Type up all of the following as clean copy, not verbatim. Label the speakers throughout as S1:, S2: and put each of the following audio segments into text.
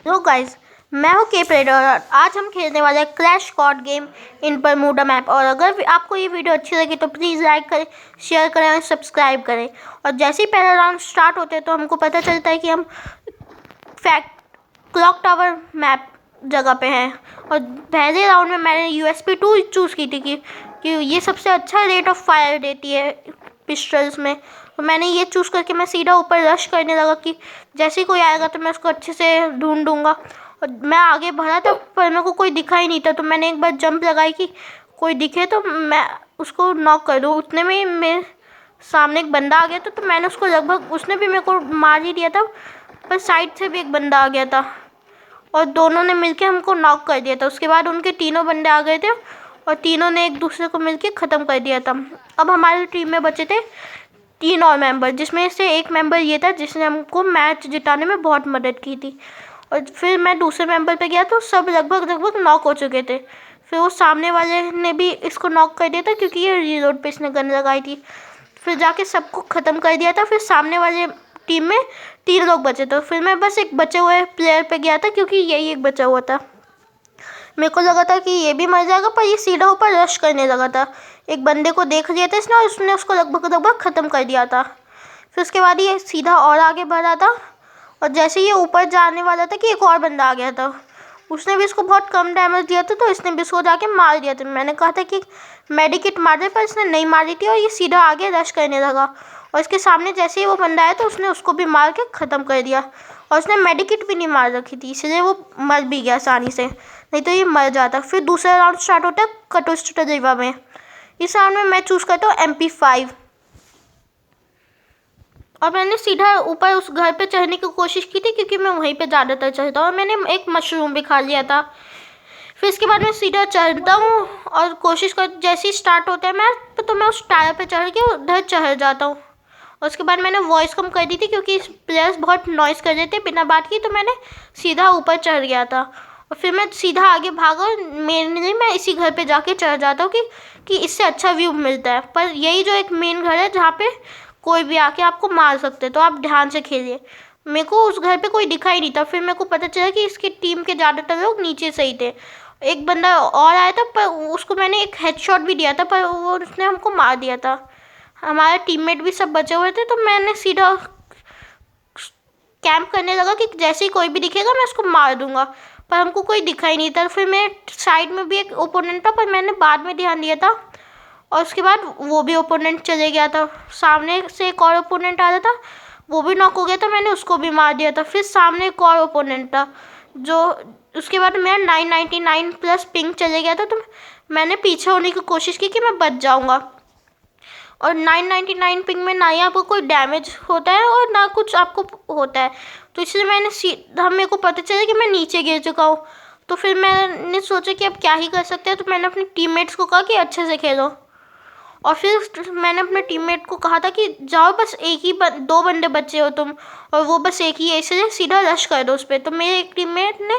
S1: Hello guys, मैं हूँ के प्रेडर और आज हम खेलने वाले हैं crash squad game in Bermuda map. और अगर आपको ये वीडियो अच्छी लगी तो प्लीज़ लाइक करें, शेयर करें और सब्सक्राइब करें। और जैसे ही पहला राउंड स्टार्ट होते हैं तो हमको पता चलता है कि हम क्लॉक टावर मैप जगह पे हैं। और पहले राउंड में मैंने USP2 चूज़ की थी कि ये सबसे अच्छा रेट ऑफ फायर देती है पिस्टल्स में। तो मैंने ये चूज़ करके मैं सीधा ऊपर रश करने लगा कि जैसे ही कोई आएगा तो मैं उसको अच्छे से ढूंढूंगा। और मैं आगे बढ़ा था पर मेरे को कोई दिखा ही नहीं था, तो मैंने एक बार जंप लगाई कि कोई दिखे तो मैं उसको नॉक कर दूँ। उतने में ही मेरे सामने एक बंदा आ गया था, तो मैंने उसको लगभग, उसने भी मेरे को मार ही दिया था, पर साइड से भी एक बंदा आ गया था और दोनों ने मिलके हमको नॉक कर दिया था। उसके बाद उनके तीनों बंदे आ गए थे और तीनों ने एक दूसरे को मिलके ख़त्म कर दिया था। अब हमारी टीम में बचे थे 3 और मेंबर, जिसमें से एक मेंबर ये था जिसने हमको मैच जिताने में बहुत मदद की थी। और फिर मैं दूसरे मेंबर पे गया तो सब लगभग नॉक हो चुके थे। फिर वो सामने वाले ने भी इसको नॉक कर दिया था क्योंकि ये रीलोड पे इसने गन लगाई थी। फिर जाके सबको ख़त्म कर दिया था। फिर सामने वाले टीम में 3 लोग बचे थे। फिर मैं बस एक बचे हुए प्लेयर पे गया था क्योंकि यही एक बचा हुआ था। मेरे को लगा था कि ये भी मर जाएगा, पर ये सीधा ऊपर रश करने लगा था। एक बंदे को देख लिया था इसने और उसने उसको लगभग ख़त्म कर दिया था। फिर उसके बाद ये सीधा और आगे बढ़ा था और जैसे ये ऊपर जाने वाला था कि एक और बंदा आ गया था। उसने भी इसको बहुत कम डैमेज दिया था, तो इसने भी इसको जाके मार दिया था। मैंने कहा था कि मेडिकिट मार दे, पर इसने नहीं मारी थी और ये सीधा आगे रश करने लगा। और इसके सामने जैसे ही वो बंदा आया तो उसने उसको भी मार के ख़त्म कर दिया। और उसने मेडिकिट भी नहीं मार रखी थी, इसलिए वो मर भी गया आसानी से, नहीं तो ये मर जाता। फिर दूसरा राउंड स्टार्ट होता है कटोस्टरीवा में। इस राउंड में मैं चूज़ करता हूँ MP5 और मैंने सीधा ऊपर उस घर पे चढ़ने की कोशिश की थी क्योंकि मैं वहीं पे ज़्यादातर चढ़ता हूँ और मैंने एक मशरूम भी खा लिया था। फिर इसके बाद मैं सीधा चढ़ता हूँ और कोशिश कर, जैसे ही स्टार्ट होता है मैच तो मैं उस टायर पे चढ़ के उधर चढ़ जाता हूँ। और उसके बाद मैंने वॉइस कम कर दी थी क्योंकि प्लेयर्स बहुत नॉइज़ कर रहे थे बिना बात की, तो मैंने सीधा ऊपर चढ़ गया था। और फिर मैं सीधा आगे भागा और मेनली मैं इसी घर पे जाके चढ़ जाता हूँ कि इससे अच्छा व्यू मिलता है। पर यही जो एक मेन घर है जहाँ पे कोई भी आके आपको मार सकते, तो आप ध्यान से खेलिए। मेरे को उस घर पे कोई दिखा ही नहीं था। फिर मेरे को पता चला कि इसकी टीम के ज़्यादातर लोग नीचे से ही थे। एक बंदा और आया था पर उसको मैंने एक हेडशॉट भी दिया था, पर वो उसने हमको मार दिया था। हमारे टीममेट भी सब बचे हुए थे, तो मैंने सीधा कैंप करने लगा कि जैसे ही कोई भी दिखेगा मैं उसको मार दूंगा, पर हमको कोई दिखा ही नहीं था। फिर मैं साइड में भी एक ओपोनेंट था, पर मैंने बाद में ध्यान दिया था और उसके बाद वो भी ओपोनेंट चले गया था। सामने से एक और ओपोनेंट आ रहा था, वो भी नॉक हो गया था, मैंने उसको भी मार दिया था। फिर सामने एक और ओपोनेंट था जो, उसके बाद मेरा 999 प्लस पिंग चले गया था, तो मैंने पीछे होने की कोशिश की कि मैं बच जाऊँगा। और 999 पिंग में ना ही आपको कोई डैमेज होता है और ना कुछ आपको होता है, तो इसलिए मैंने सीधा, मेरे को पता चला कि मैं नीचे गिर चुका हूँ। तो फिर मैंने सोचा कि अब क्या ही कर सकते हैं, तो मैंने अपने टीममेट्स को कहा कि अच्छे से खेलो। और फिर मैंने अपने टीममेट को कहा था कि जाओ, बस एक ही 2 बंदे बचे हो तुम और वो बस एक ही है, इसलिए सीधा रश कर दो उस पर। तो मेरे एक टीममेट ने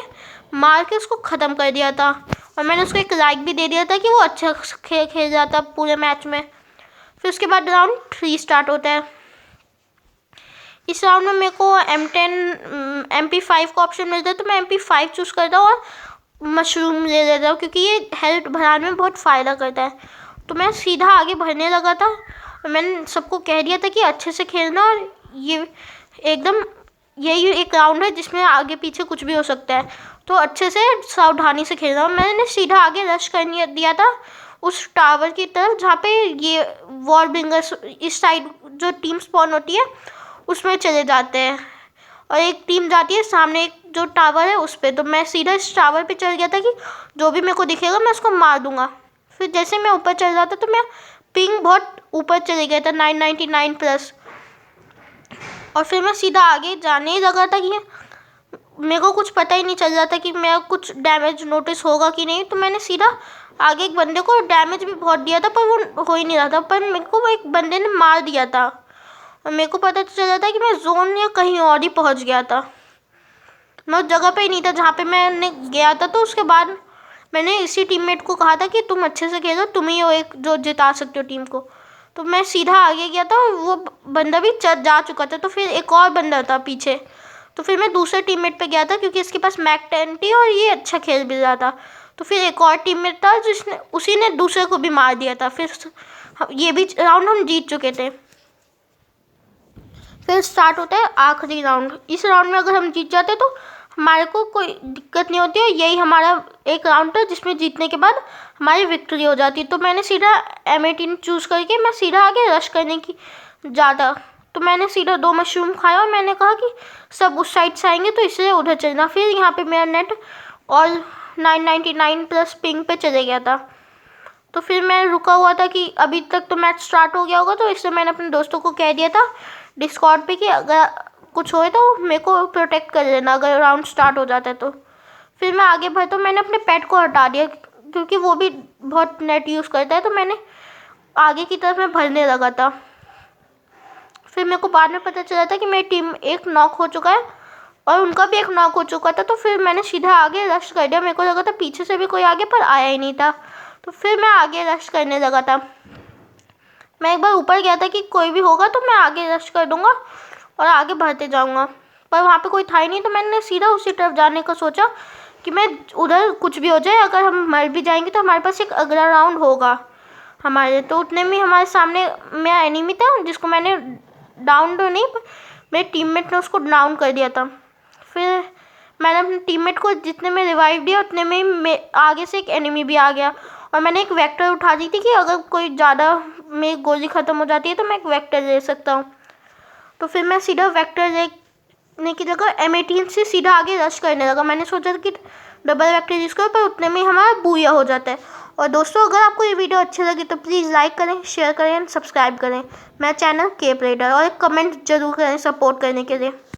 S1: मार के उसको ख़त्म कर दिया था और मैंने उसको एक लाइक भी दे दिया था कि वो अच्छा खेल जाता पूरे मैच में। फिर उसके बाद राउंड 3 स्टार्ट होता है। इस राउंड में मेरे को M10 MP5 का ऑप्शन मिलता है, तो मैं MP5 चूज़ करता हूँ और मशरूम ले लेता हूँ क्योंकि ये हेल्थ बढ़ाने में बहुत फ़ायदा करता है। तो मैं सीधा आगे बढ़ने लगा था और मैंने सबको कह दिया था कि अच्छे से खेलना, और ये एकदम यही एक राउंड है जिसमें आगे पीछे कुछ भी हो सकता है, तो अच्छे से सावधानी से खेलना। मैंने सीधा आगे रश कर दिया था उस टावर की तरफ जहाँ पे ये वॉर ब्रिंगर्स इस साइड जो टीम स्पॉन होती है उसमें चले जाते हैं और एक टीम जाती है सामने एक जो टावर है उस पर। तो मैं सीधा इस टावर पे चढ़ गया था कि जो भी मेरे को दिखेगा मैं उसको मार दूंगा। फिर जैसे मैं ऊपर चढ़ रहा था तो मैं पिंग बहुत ऊपर चले गया था 999 प्लस, और फिर मैं सीधा आगे जाने ही लगा था कि मेरे को कुछ पता ही नहीं चल रहा था कि मेरा कुछ डैमेज नोटिस होगा कि नहीं। तो मैंने सीधा आगे एक बंदे को डैमेज भी बहुत दिया था पर वो हो ही नहीं रहा था, पर मेरे को एक बंदे ने मार दिया था और मेरे को पता चल रहा था कि मैं जोन या कहीं और ही पहुंच गया था, मैं उस जगह पे ही नहीं था जहाँ पे मैंने गया था। तो उसके बाद मैंने इसी टीममेट को कहा था कि तुम अच्छे से खेलो, तुम ही हो एक जो जिता सकते हो टीम को। तो मैं सीधा आगे गया था और वो बंदा भी जा चुका था, तो फिर एक और बंदा था पीछे, तो फिर मैं दूसरे टीममेट पे गया था क्योंकि इसके पास मैक 10 थी और ये अच्छा खेल भी रहा था। तो फिर एक और टीममेट था जिसने उसी ने दूसरे को भी मार दिया था। फिर ये भी राउंड हम जीत चुके थे। फिर स्टार्ट होता है आखिरी राउंड। इस राउंड में अगर हम जीत जाते तो हमारे को कोई दिक्कत नहीं होती और यही हमारा एक राउंड था जिसमें जीतने के बाद हमारी विक्ट्री हो जाती। तो मैंने सीधा M18 चूज़ करके मैं सीधा आगे रश करने की ज़्यादा। तो मैंने सीधा 2 मशरूम खाया और मैंने कहा कि सब उस साइड से आएंगे तो इसलिए उधर चलना। फिर यहाँ पे मेरा नेट ऑल 999 प्लस पिंग पे चले गया था। तो फिर मैं रुका हुआ था कि अभी तक तो मैच स्टार्ट हो गया होगा, तो इसलिए मैंने अपने दोस्तों को कह दिया था डिस्कॉर्ड पे कि अगर कुछ होए तो मेरे को प्रोटेक्ट कर लेना अगर राउंड स्टार्ट हो जाता है तो। फिर मैं आगे बढ़ता हूँ। मैंने अपने पेट को हटा दिया क्योंकि वो भी बहुत नेट यूज़ करता है, तो मैंने आगे की तरफ मैं भरने लगा था। फिर मेरे को बाद में पता चला था कि मेरी टीम एक नॉक हो चुका है और उनका भी एक नॉक हो चुका था। तो फिर मैंने सीधा आगे रश कर दिया। मेरे को लगा था पीछे से भी कोई आगे, पर आया ही नहीं था। तो फिर मैं आगे रश करने लगा था। मैं एक बार ऊपर गया था कि कोई भी होगा तो मैं आगे रश कर दूंगा और आगे बढ़ते जाऊंगा, पर वहाँ पे कोई था ही नहीं। तो मैंने सीधा उसी तरफ जाने का सोचा कि मैं उधर कुछ भी हो जाए, अगर हम मर भी जाएंगे तो हमारे पास एक अगला राउंड होगा हमारे। तो उतने में हमारे सामने मेरा एनिमी था जिसको मैंने डाउन तो नहीं, मेरे टीममेट ने उसको डाउन कर दिया था। फिर मैंने अपने टीममेट को जितने में रिवाइव दिया उतने में आगे से एक एनिमी भी आ गया और मैंने एक वेक्टर उठा दी थी कि अगर कोई ज़्यादा मेरी गोली ख़त्म हो जाती है तो मैं एक वेक्टर ले सकता हूँ। तो फिर मैं सीधा वेक्टर लेने की जगह M18 से सीधा आगे रश करने लगा। मैंने सोचा था कि डबल वेक्टर यूज़ करो, पर उतने में हमारा बूया हो जाता है। और दोस्तों, अगर आपको ये वीडियो अच्छी लगी तो प्लीज़ लाइक करें, शेयर करें, सब्सक्राइब करें मेरा चैनल केप रेडर, और एक कमेंट जरूर करें सपोर्ट करने के लिए।